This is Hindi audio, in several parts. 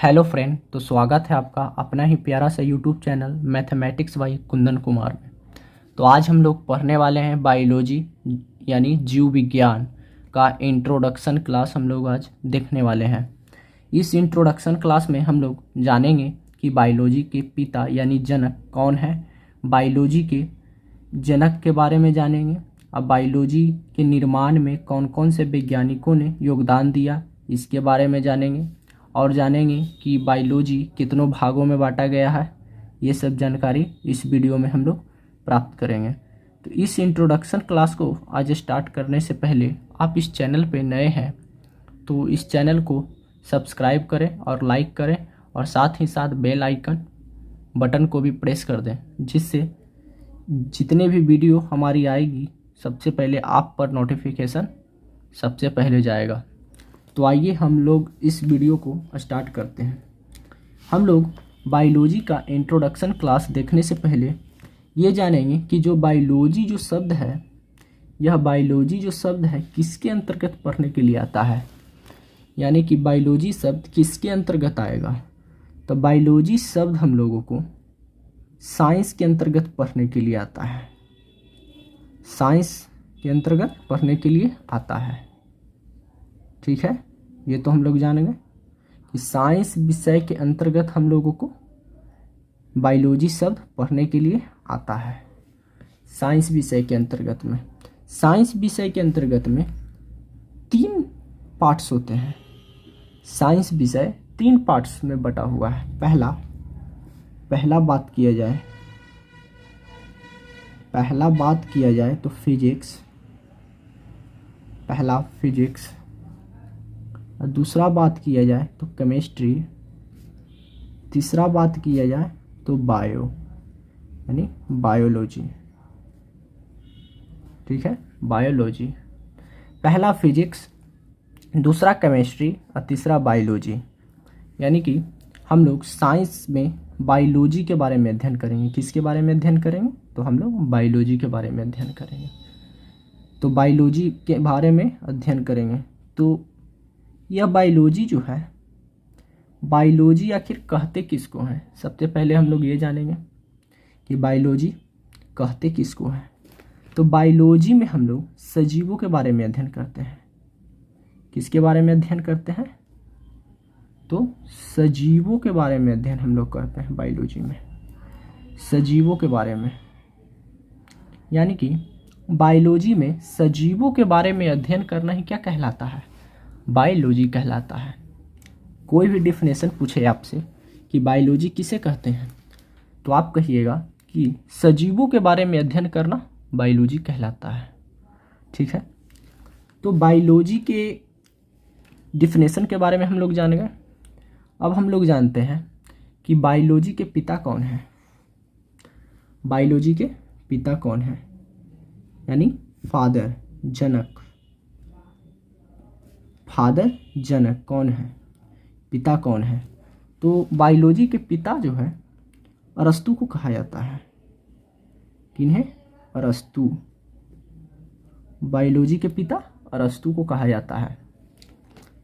हेलो फ्रेंड, तो स्वागत है आपका अपना ही प्यारा सा YouTube channel mathematics by Kundan Kumar में। तो आज हम लोग पढ़ने वाले हैं बायोलॉजी यानी जीव विज्ञान का इंट्रोडक्शन क्लास हम लोग आज देखने वाले हैं। इस इंट्रोडक्शन क्लास में हम लोग जानेंगे कि बायोलॉजी के पिता यानी जनक कौन है, बायोलॉजी के जनक के बारे में जानेंगे। अब बायोलॉजी के निर्माण में कौन कौन से वैज्ञानिकों ने योगदान दिया इसके बारे में जानेंगे और जानेंगे कि बायोलॉजी कितनों भागों में बांटा गया है। ये सब जानकारी इस वीडियो में हम लोग प्राप्त करेंगे। तो इस इंट्रोडक्शन क्लास को आज स्टार्ट करने से पहले आप इस चैनल पे नए हैं तो इस चैनल को सब्सक्राइब करें और लाइक करें और साथ ही साथ बेल आइकन बटन को भी प्रेस कर दें, जिससे जितने भी वीडियो हमारी आएगी सबसे पहले आप पर नोटिफिकेशन सबसे पहले जाएगा। तो आइए हम लोग इस वीडियो को स्टार्ट करते हैं। हम लोग बायोलॉजी का इंट्रोडक्शन क्लास देखने से पहले ये जानेंगे कि जो बायोलॉजी जो शब्द है, यह बायोलॉजी जो शब्द है किसके अंतर्गत पढ़ने के लिए आता है, यानी कि बायोलॉजी शब्द किसके अंतर्गत आएगा। तो बायोलॉजी शब्द हम लोगों को साइंस के अंतर्गत पढ़ने के लिए आता है, साइंस के अंतर्गत पढ़ने के लिए आता है। ठीक है, ये तो हम लोग जानेंगे कि साइंस विषय के अंतर्गत हम लोगों को बायोलॉजी शब्द पढ़ने के लिए आता है। साइंस विषय के अंतर्गत में, साइंस विषय के अंतर्गत में 3 पार्ट्स होते हैं। साइंस विषय 3 पार्ट्स में बटा हुआ है। पहला बात किया जाए तो फिजिक्स, पहला फिजिक्स। और दूसरा बात किया जाए तो केमिस्ट्री, तीसरा बात किया जाए तो बायो यानी बायोलॉजी। ठीक है, बायोलॉजी। पहला फिजिक्स, दूसरा केमिस्ट्री और तीसरा बायोलॉजी। यानी कि हम लोग साइंस में बायोलॉजी के बारे में अध्ययन करेंगे। किसके बारे में अध्ययन करेंगे? तो हम लोग बायोलॉजी के बारे में अध्ययन करेंगे। तो बायोलॉजी के बारे में अध्ययन करेंगे। तो यह बायोलॉजी जो है, बायोलॉजी आखिर कहते किसको हैं? सबसे पहले हम लोग ये जानेंगे कि बायोलॉजी कहते किसको हैं। तो बायोलॉजी में हम लोग सजीवों के बारे में अध्ययन करते हैं। किसके बारे में अध्ययन करते हैं? तो सजीवों के बारे में अध्ययन हम लोग करते हैं बायोलॉजी में, सजीवों के बारे में। यानी कि बायोलॉजी में सजीवों के बारे में अध्ययन करना ही क्या कहलाता है? बायोलॉजी कहलाता है। कोई भी डिफिनेशन पूछे आपसे कि बायोलॉजी किसे कहते हैं, तो आप कहिएगा कि सजीवों के बारे में अध्ययन करना बायोलॉजी कहलाता है। ठीक है, तो बायोलॉजी के डिफिनेशन के बारे में हम लोग जानेंगे। अब हम लोग जानते हैं कि बायोलॉजी के पिता कौन हैं। बायोलॉजी के पिता कौन हैं? यानी फादर, जनक कौन है, पिता कौन है? तो बायोलॉजी के पिता जो है अरस्तु को कहा जाता है। किन्हें? अरस्तु। बायोलॉजी के पिता अरस्तु को कहा जाता है,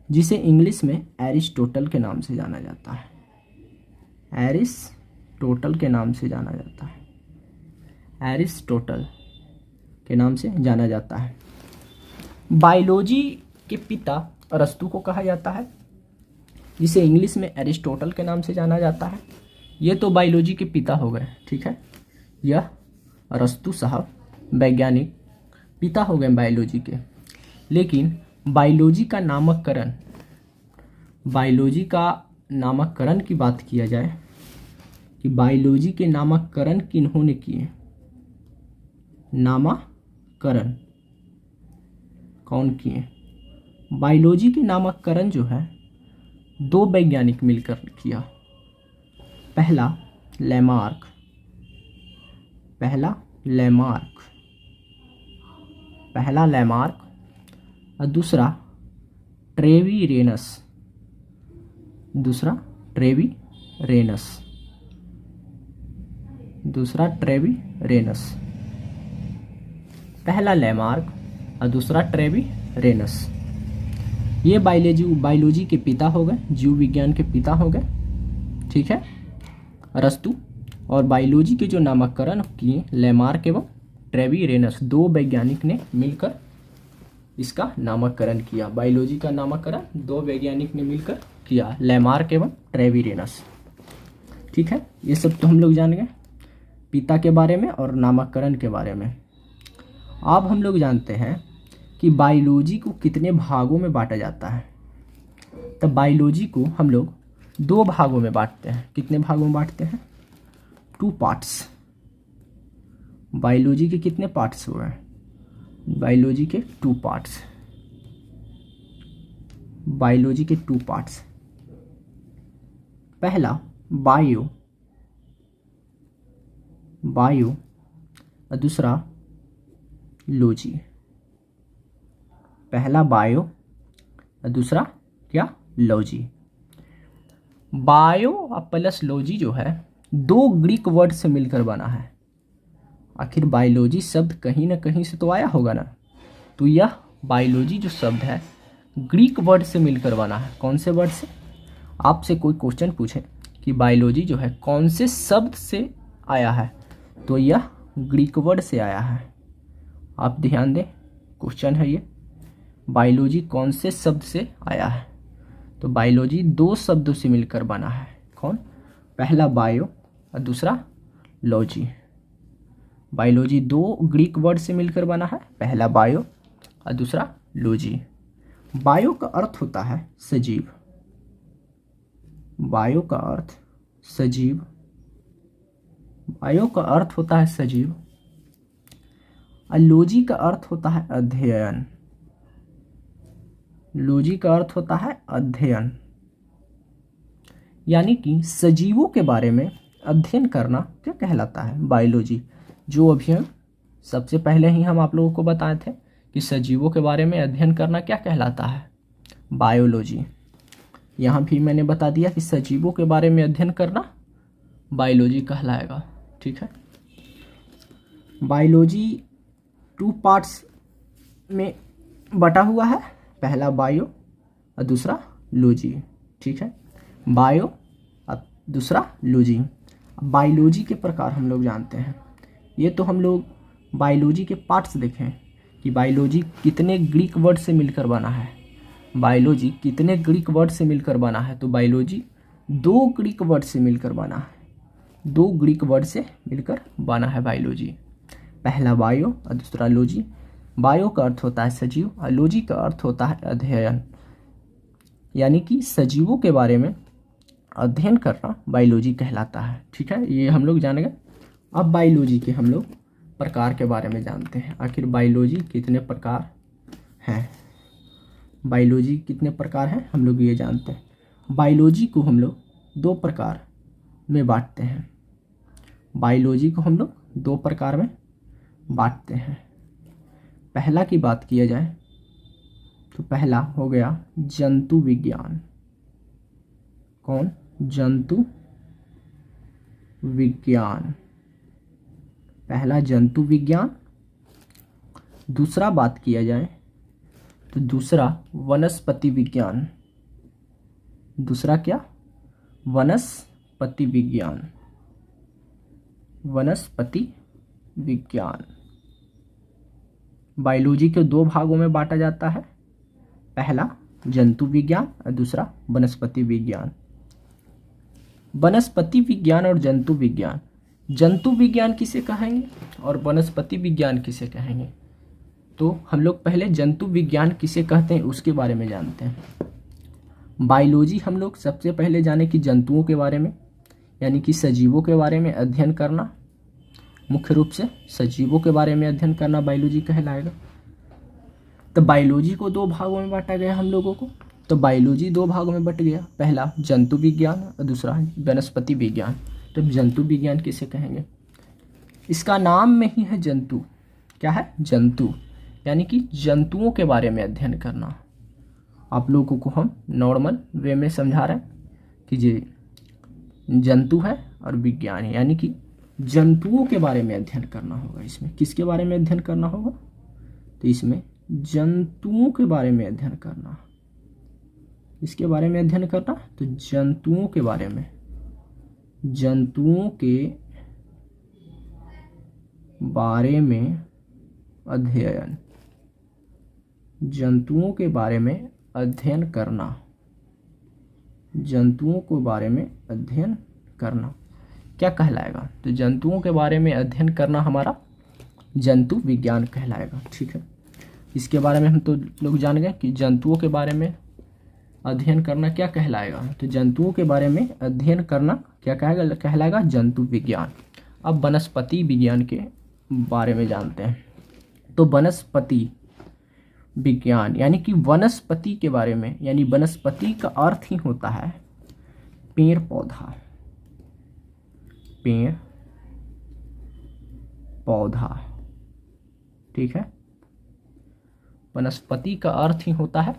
जिसे इंग्लिश में एरिस्टोटल के नाम से जाना जाता है। एरिस्टोटल के नाम से जाना जाता है, एरिस्टोटल के नाम से जाना जाता है। बायोलॉजी के पिता अरस्तु को कहा जाता है, जिसे इंग्लिश में एरिस्टोटल के नाम से जाना जाता है। ये तो बायोलॉजी के पिता हो गए। ठीक है, यह अरस्तु साहब वैज्ञानिक पिता हो गए बायोलॉजी के। लेकिन बायोलॉजी का नामकरण की बात किया जाए कि बायोलॉजी के नामकरण किन्होंने किए, नामकरण कौन किए? बायोलॉजी के नामकरण जो है 2 वैज्ञानिक मिलकर किया। पहला लैमार्क और दूसरा ट्रेवीरेनस। पहला लैमार्क और दूसरा ट्रेवीरेनस। ये बायोलॉजी के पिता हो गए, जीव विज्ञान के पिता हो गए, ठीक है, अरस्तु। और बायोलॉजी के जो नामकरण किए लैमार्क एवं ट्रेविरेनस, 2 वैज्ञानिक ने मिलकर इसका नामकरण किया। बायोलॉजी का नामकरण 2 वैज्ञानिक ने मिलकर किया, लैमार्क एवं ट्रेविरेनस, ठीक है। ये सब तो हम लोग जान गए पिता के बारे में और नामकरण के बारे में। अब हम लोग जानते हैं कि बायोलॉजी को कितने भागों में बांटा जाता है। तब बायोलॉजी को हम लोग 2 भागों में बांटते हैं। कितने भागों में बांटते हैं? 2 पार्ट्स। बायोलॉजी के कितने पार्ट्स हुए हैं? बायोलॉजी के 2 पार्ट्स। बायोलॉजी के 2 पार्ट्स। पहला बायो और दूसरा लॉजी। पहला बायो और दूसरा क्या? लॉजी। बायो प्लस लॉजी जो है 2 ग्रीक वर्ड से मिलकर बना है। आखिर बायोलॉजी शब्द कहीं ना कहीं से तो आया होगा ना, तो यह बायोलॉजी जो शब्द है ग्रीक वर्ड से मिलकर बना है। कौन से वर्ड से? आपसे कोई क्वेश्चन पूछे कि बायोलॉजी जो है कौन से शब्द से आया है, तो यह ग्रीक वर्ड से आया है। आप ध्यान दें, क्वेश्चन है ये, बायोलॉजी कौन से शब्द से आया है? तो बायोलॉजी 2 शब्दों से मिलकर बना है। कौन? पहला बायो और दूसरा लॉजी। बायोलॉजी 2 ग्रीक वर्ड से मिलकर बना है, पहला बायो और दूसरा लॉजी। बायो का अर्थ होता है सजीव। बायो का अर्थ सजीव। बायो का अर्थ होता है सजीव और लॉजी का अर्थ होता है अध्ययन। लॉजी का अर्थ होता है अध्ययन, यानी कि सजीवों के बारे में अध्ययन करना क्या कहलाता है? बायोलॉजी। जो अभी हम सबसे पहले ही हम आप लोगों को बताए थे कि सजीवों के बारे में अध्ययन करना क्या कहलाता है? बायोलॉजी। यहाँ भी मैंने बता दिया कि सजीवों के बारे में अध्ययन करना बायोलॉजी कहलाएगा, ठीक है। बायोलॉजी 2 पार्ट्स में बटा हुआ है, पहला बायो और दूसरा लॉजी, ठीक है। बायो और दूसरा लॉजी। बायोलॉजी के प्रकार हम लोग जानते हैं। ये तो हम लोग बायोलॉजी के पार्ट्स देखें कि बायोलॉजी कितने ग्रीक वर्ड से मिलकर बना है। बायोलॉजी कितने ग्रीक वर्ड से मिलकर बना है? तो बायोलॉजी 2 ग्रीक वर्ड से मिलकर बना है। 2 ग्रीक वर्ड से मिलकर बना है बायोलॉजी। पहला बायो और दूसरा लॉजी। बायो का अर्थ होता है सजीव और लॉजी का अर्थ होता है अध्ययन, यानी कि सजीवों के बारे में अध्ययन करना बायोलॉजी कहलाता है, ठीक है। ये हम लोग जान गए। अब बायोलॉजी के हम लोग प्रकार के बारे में जानते हैं। आखिर बायोलॉजी कितने प्रकार हैं? बायोलॉजी कितने प्रकार हैं हम लोग ये जानते हैं। बायोलॉजी को हम लोग 2 प्रकार में बांटते हैं। बायोलॉजी को हम लोग 2 प्रकार में बांटते हैं। पहला की बात किया जाए तो पहला हो गया जंतु विज्ञान। कौन? जंतु विज्ञान। पहला जंतु विज्ञान। दूसरा बात किया जाए तो दूसरा वनस्पति विज्ञान। दूसरा क्या? वनस्पति विज्ञान। वनस्पति विज्ञान। बायोलॉजी के 2 भागों में बांटा जाता है, पहला जंतु विज्ञान और दूसरा वनस्पति विज्ञान। वनस्पति विज्ञान और जंतु विज्ञान। जंतु विज्ञान किसे कहेंगे और वनस्पति विज्ञान किसे कहेंगे? तो हम लोग पहले जंतु विज्ञान किसे कहते हैं उसके बारे में जानते हैं। बायोलॉजी हम लोग सबसे पहले जाने कि जंतुओं के बारे में, यानी कि सजीवों के बारे में अध्ययन करना, मुख्य रूप से सजीवों के बारे में अध्ययन करना बायोलॉजी कहलाएगा। तो बायोलॉजी को 2 भागों में बांटा गया हम लोगों को। तो बायोलॉजी 2 भागों में बट गया, पहला जंतु विज्ञान और दूसरा वनस्पति विज्ञान। तो जंतु विज्ञान किसे कहेंगे? इसका नाम में ही है जंतु। क्या है? जंतु, यानी कि जंतुओं के बारे में अध्ययन करना। आप लोगों को हम नॉर्मल वे में समझा रहे हैं कि ये जंतु है और विज्ञान है, यानी कि जंतुओं के बारे में अध्ययन करना होगा। इसमें किसके बारे में अध्ययन करना होगा? तो इसमें जंतुओं के बारे में अध्ययन करना। किसके बारे में अध्ययन करना? तो जंतुओं के बारे में, जंतुओं के बारे में अध्ययन, जंतुओं के बारे में अध्ययन करना, जंतुओं के बारे में अध्ययन करना क्या कहलाएगा? तो जंतुओं के बारे में अध्ययन करना हमारा जंतु विज्ञान कहलाएगा। ठीक है, इसके बारे में हम तो लोग जान गए कि जंतुओं के बारे में अध्ययन करना क्या कहलाएगा। तो जंतुओं के बारे में अध्ययन करना क्या कहलाएगा? जंतु विज्ञान। अब वनस्पति विज्ञान के बारे में जानते हैं। तो वनस्पति विज्ञान यानी कि वनस्पति के बारे में, यानी वनस्पति का अर्थ ही होता है पेड़ पौधा, पेड़ पौधा। ठीक है, वनस्पति का अर्थ ही होता है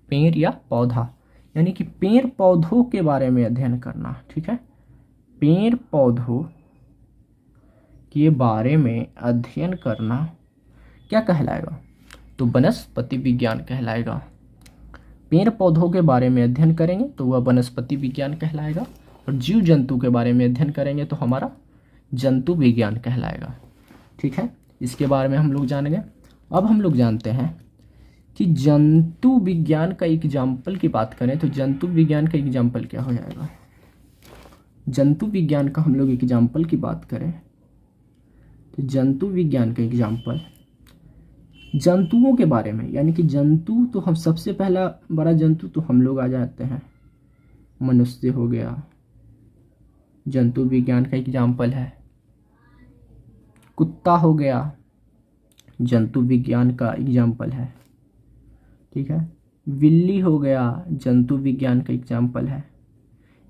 पेड़ या पौधा, यानी कि पेड़ पौधों के बारे में अध्ययन करना। ठीक है, पेड़ पौधों के बारे में अध्ययन करना क्या कहलाएगा? तो वनस्पति विज्ञान कहलाएगा। पेड़ पौधों के बारे में अध्ययन करेंगे तो वह वनस्पति विज्ञान कहलाएगा, और जीव जंतु के बारे में अध्ययन करेंगे तो हमारा जंतु विज्ञान कहलाएगा। ठीक है, इसके बारे में हम लोग जान गए। अब हम लोग जानते हैं कि जंतु विज्ञान का एग्जाम्पल की बात करें तो जंतु विज्ञान का एग्जाम्पल क्या हो जाएगा? जंतु विज्ञान का हम लोग एग्जाम्पल की बात करें तो जंतु विज्ञान का एग्जाम्पल जंतुओं के बारे में, यानी कि जंतु तो हम सबसे पहला बड़ा जंतु तो हम लोग आ जाते हैं, मनुष्य हो गया, जंतु विज्ञान का एग्जाम्पल है। कुत्ता हो गया, जंतु विज्ञान का एग्जाम्पल है। ठीक है, बिल्ली हो गया, जंतु विज्ञान का एग्जाम्पल है।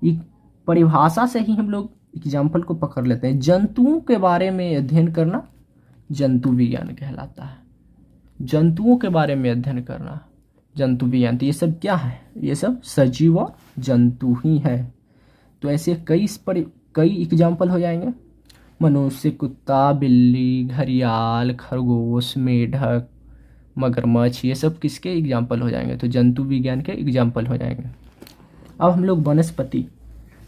एक परिभाषा से ही हम लोग एग्जाम्पल को पकड़ लेते हैं। जंतुओं के बारे में अध्ययन करना जंतु विज्ञान कहलाता है। जंतुओं के बारे में अध्ययन करना जंतु विज्ञान। तो ये सब क्या है? ये सब सजीव और जंतु ही है। तो ऐसे कई एग्जाम्पल हो जाएंगे, मनुष्य, कुत्ता, बिल्ली, घड़ियाल, खरगोश, मेढक, मगरमच्छ, ये सब किसके एग्जाम्पल हो जाएंगे? तो जंतु विज्ञान के एग्जाम्पल हो जाएंगे। अब हम लोग वनस्पति,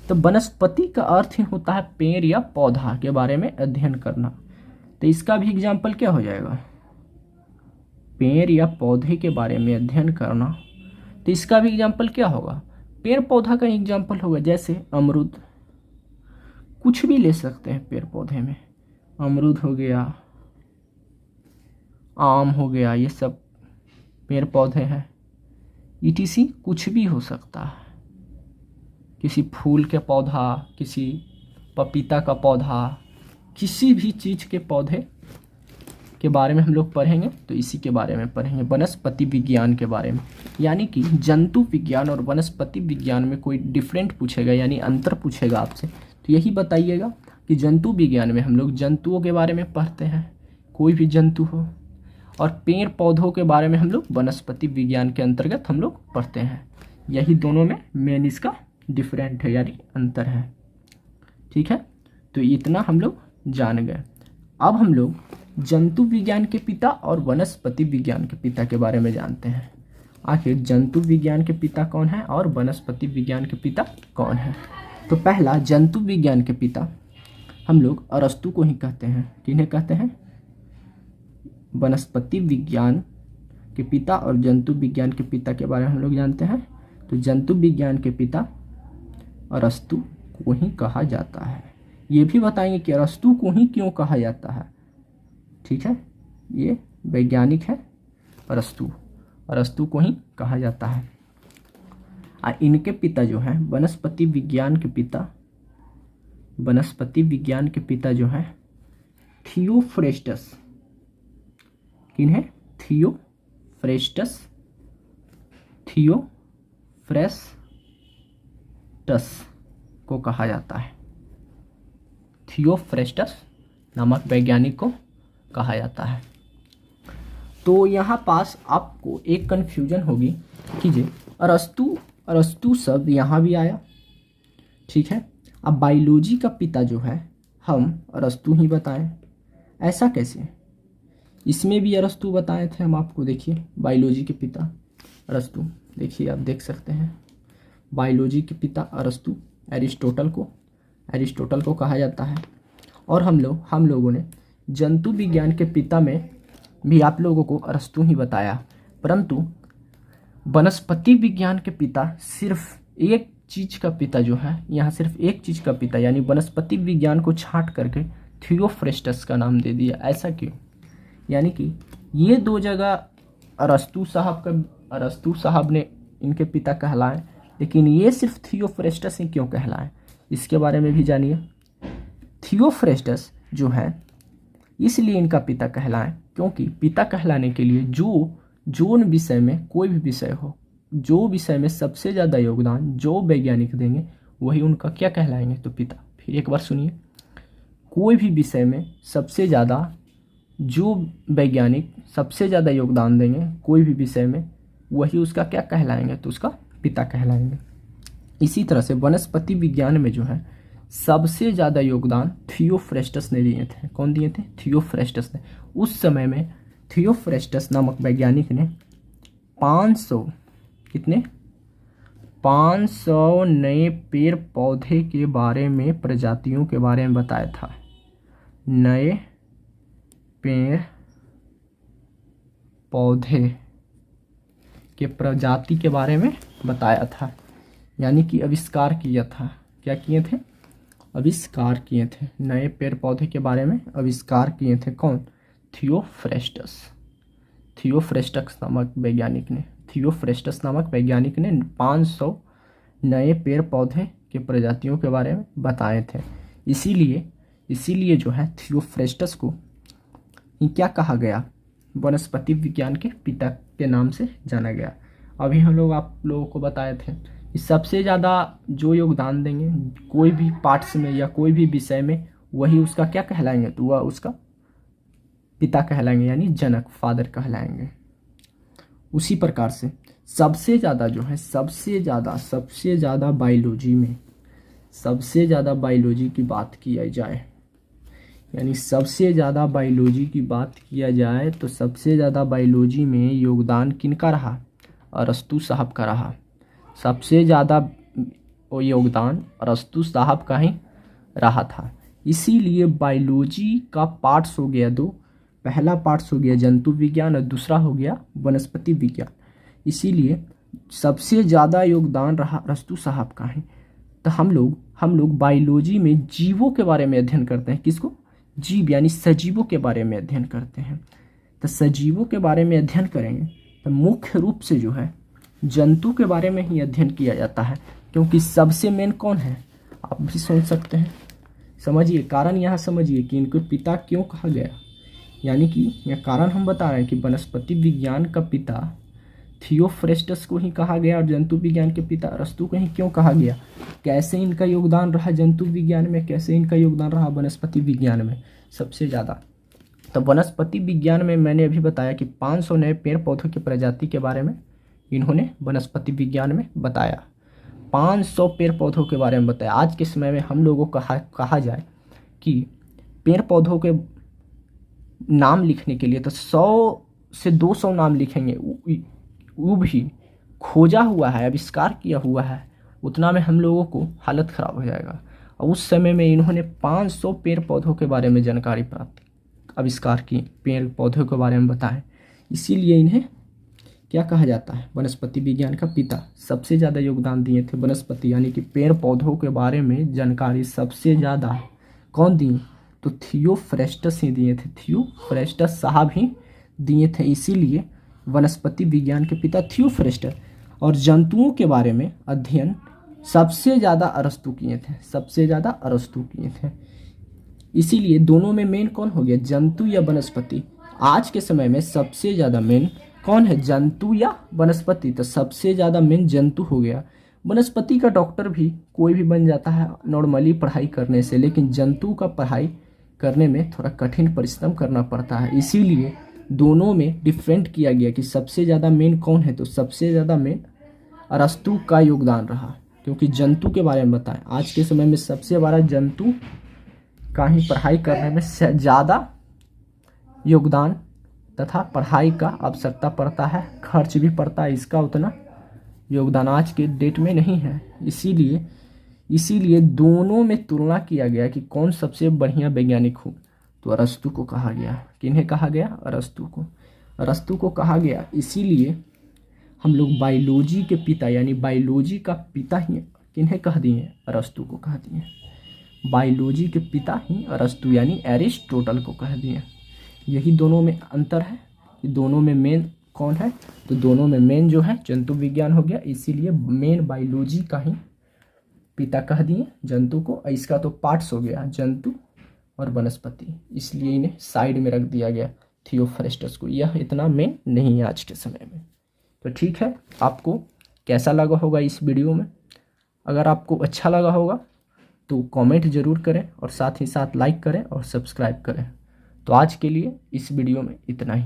तो वनस्पति का अर्थ ही होता है पेड़ या पौधा के बारे में अध्ययन करना। तो इसका भी एग्जाम्पल क्या हो जाएगा? पेड़ या पौधे के बारे में अध्ययन करना। तो इसका भी एग्जाम्पल क्या होगा? पेड़ पौधा का एग्जाम्पल होगा, जैसे अमरूद, कुछ भी ले सकते हैं पेड़ पौधे में, अमरूद हो गया, आम हो गया, ये सब पेड़ पौधे हैं। ईटीसी कुछ भी हो सकता है, किसी फूल के पौधा, किसी पपीता का पौधा, किसी भी चीज़ के पौधे के बारे में हम लोग पढ़ेंगे। तो इसी के बारे में पढ़ेंगे, वनस्पति विज्ञान के बारे में। यानी कि जंतु विज्ञान और वनस्पति विज्ञान में कोई डिफरेंट पूछेगा, यानी अंतर पूछेगा आपसे, तो यही बताइएगा कि जंतु विज्ञान में हम लोग जंतुओं के बारे में पढ़ते हैं, कोई भी जंतु हो, और पेड़ पौधों के बारे में हम लोग वनस्पति विज्ञान के अंतर्गत हम लोग पढ़ते हैं। यही दोनों में मेन इसका डिफरेंट है, यानी अंतर है। ठीक है, तो इतना हम लोग जान गए। अब हम लोग जंतु विज्ञान के पिता और वनस्पति विज्ञान के पिता के बारे में जानते हैं। आखिर जंतु विज्ञान के पिता कौन है और वनस्पति विज्ञान के पिता कौन है? तो पहला जंतु विज्ञान के पिता हम लोग अरस्तु को ही कहते हैं। किन्हें कहते हैं? वनस्पति विज्ञान के पिता और जंतु विज्ञान के पिता के बारे में हम लोग जानते हैं। तो जंतु विज्ञान के पिता अरस्तु को ही कहा जाता है। ये भी बताएंगे कि अरस्तु को ही क्यों कहा जाता है। ठीक है, ये वैज्ञानिक है अरस्तु को ही कहा जाता है। इनके पिता जो हैं वनस्पति विज्ञान के पिता जो हैं थियोफ्रेस्टस। किन्हें? थियोफ्रेस्टस को कहा जाता है। थियोफ्रेस्टस नामक वैज्ञानिक को कहा जाता है। तो यहाँ पास आपको एक कन्फ्यूजन होगी कि जे अरस्तु शब्द यहाँ भी आया। ठीक है, अब बायोलॉजी का पिता जो है हम अरस्तु ही बताएं, ऐसा कैसे? इसमें भी अरस्तु बताए थे हम आपको। देखिए, बायोलॉजी के पिता अरस्तु, देखिए आप देख सकते हैं, बायोलॉजी के पिता अरस्तु, एरिस्टोटल को कहा जाता है। और हम लोगों ने जंतु विज्ञान के पिता में भी आप लोगों को अरस्तु ही बताया, परंतु वनस्पति विज्ञान के पिता सिर्फ एक चीज का पिता जो है, यहाँ सिर्फ एक चीज का पिता यानी वनस्पति विज्ञान को छांट करके थियोफ्रेस्टस का नाम दे दिया। ऐसा क्यों? यानी कि ये दो जगह अरस्तु साहब ने इनके पिता कहलाए, लेकिन ये सिर्फ थियोफ्रेस्टस ही क्यों कहलाए, इसके बारे में भी जानिए। थियोफ्रेस्टस जो है इसलिए इनका पिता कहलाए क्योंकि पिता कहलाने के लिए जो विषय में, कोई भी विषय हो, जो विषय में सबसे ज़्यादा योगदान जो वैज्ञानिक देंगे वही उनका क्या कहलाएंगे, तो पिता। फिर एक बार सुनिए, कोई भी विषय में सबसे ज़्यादा जो वैज्ञानिक सबसे ज़्यादा योगदान देंगे कोई भी विषय में, वही उसका क्या कहलाएंगे, तो उसका पिता कहलाएंगे। इसी तरह से वनस्पति विज्ञान में जो है सबसे ज़्यादा योगदान थियोफ्रेस्टस ने दिए थे। कौन दिए थे? थियोफ्रेस्टस ने। उस समय में थियोफ्रेस्टस नामक वैज्ञानिक ने 500 नए पेड़ पौधे के बारे में, प्रजातियों के बारे में बताया था। नए पेड़ पौधे के प्रजाति के बारे में बताया था, यानी कि आविष्कार किया था। क्या किए थे? आविष्कार किए थे। नए पेड़ पौधे के बारे में आविष्कार किए थे। कौन? थियोफ्रेस्टस नामक वैज्ञानिक ने 500 नए पेड़ पौधे के प्रजातियों के बारे में बताए थे। इसीलिए जो है थियोफ्रेस्टस को क्या कहा गया? वनस्पति विज्ञान के पिता के नाम से जाना गया। अभी हम लोग आप लोगों को बताए थे कि सबसे ज़्यादा जो योगदान देंगे कोई भी पार्ट्स में या कोई भी विषय में, वही उसका क्या कहलाएंगे, तो वह उसका पिता कहलाएंगे, यानी जनक, फादर कहलाएंगे। उसी प्रकार से सबसे ज़्यादा बायोलॉजी की बात किया जाए, यानी सबसे ज़्यादा बायोलॉजी की बात किया जाए तो सबसे ज़्यादा बायोलॉजी में योगदान किनका रहा? अरस्तु साहब का रहा। सबसे ज़्यादा योगदान अरस्तु साहब का ही रहा था। इसीलिए बायोलॉजी का पार्ट्स हो गया दो। पहला पार्ट्स हो गया जंतु विज्ञान और दूसरा हो गया वनस्पति विज्ञान। इसीलिए सबसे ज़्यादा योगदान रहा अरस्तु साहब का है। तो हम लोग बायोलॉजी में जीवों के बारे में अध्ययन करते हैं। किसको? जीव, यानी सजीवों के बारे में अध्ययन करते हैं। तो सजीवों के बारे में अध्ययन करेंगे तो मुख्य रूप से जो है जंतु के बारे में ही अध्ययन किया जाता है, क्योंकि सबसे मेन कौन है? आप भी सोच सकते हैं। समझिए कारण, यहाँ समझिए कि इनको पिता क्यों कहा गया। यानी कि यह कारण हम बता रहे हैं कि वनस्पति विज्ञान का पिता थियोफ्रेस्टस को ही कहा गया और जंतु विज्ञान के पिता अरस्तु को ही क्यों कहा गया। कैसे इनका योगदान रहा जंतु विज्ञान में, कैसे इनका योगदान रहा वनस्पति विज्ञान में सबसे ज़्यादा। तो वनस्पति विज्ञान में मैंने अभी बताया कि 500 नए पेड़ पौधों की प्रजाति के बारे में इन्होंने वनस्पति विज्ञान में बताया। 500 पेड़ पौधों के बारे में बताया। आज के समय में हम लोगों को कहा जाए कि पेड़ पौधों के नाम लिखने के लिए तो 100 से 200 नाम लिखेंगे, वो भी खोजा हुआ है, आविष्कार किया हुआ है, उतना में हम लोगों को हालत ख़राब हो जाएगा। और उस समय में इन्होंने 500 पेड़ पौधों के बारे में जानकारी प्राप्त, आविष्कार की, पेड़ पौधों के बारे में बताएं। इसीलिए इन्हें क्या कहा जाता है? वनस्पति विज्ञान का पिता। सबसे ज़्यादा योगदान दिए थे वनस्पति यानी कि पेड़ पौधों के बारे में जानकारी सबसे ज़्यादा कौन दिए? तो थियोफ्रेस्टस ही दिए थे। थियोफ्रेस्टस साहब ही दिए थे। इसीलिए वनस्पति विज्ञान के पिता थियोफ्रेस्टस। और जंतुओं के बारे में अध्ययन सबसे ज़्यादा अरस्तु किए थे। इसीलिए दोनों में मेन कौन हो गया? जंतु या वनस्पति? आज के समय में सबसे ज़्यादा मेन कौन है? जंतु या वनस्पति? तो सबसे ज़्यादा मेन जंतु हो गया। वनस्पति का डॉक्टर भी कोई भी बन जाता है नॉर्मली पढ़ाई करने से, लेकिन जंतु का पढ़ाई करने में थोड़ा कठिन परिश्रम करना पड़ता है। इसीलिए दोनों में डिफरेंट किया गया कि सबसे ज़्यादा मेन कौन है। तो सबसे ज़्यादा मेन अरस्तु का योगदान रहा, क्योंकि जंतु के बारे में बताएं। आज के समय में सबसे बड़ा जंतु का ही पढ़ाई करने में ज़्यादा योगदान तथा पढ़ाई का आवश्यकता पड़ता है, खर्च भी पड़ता है इसका उतना, योगदान आज के डेट में नहीं है। इसीलिए दोनों में तुलना किया गया कि कौन सबसे बढ़िया वैज्ञानिक हो, तो अरस्तु को कहा गया। किन्हें कहा गया? अरस्तु को कहा गया। इसीलिए हम लोग बायोलॉजी के पिता यानी बायोलॉजी का पिता ही किन्हें कह दिए? अरस्तु को कह दिए। बायोलॉजी के पिता ही अरस्तु यानी एरिस्टोटल को कह दिए। यही दोनों में अंतर है कि दोनों में मेन कौन है, तो दोनों में मेन जो है जंतु विज्ञान हो गया, इसीलिए मेन बायोलॉजी का ही पिता कह दिए जंतु को। इसका तो पार्ट्स हो गया जंतु और वनस्पति, इसलिए इन्हें साइड में रख दिया गया थियोफ्रेस्टस को। यह इतना मेन नहीं है आज के समय में। तो ठीक है, आपको कैसा लगा होगा इस वीडियो में? अगर आपको अच्छा लगा होगा तो कमेंट ज़रूर करें और साथ ही साथ लाइक करें और सब्सक्राइब करें। तो आज के लिए इस वीडियो में इतना ही।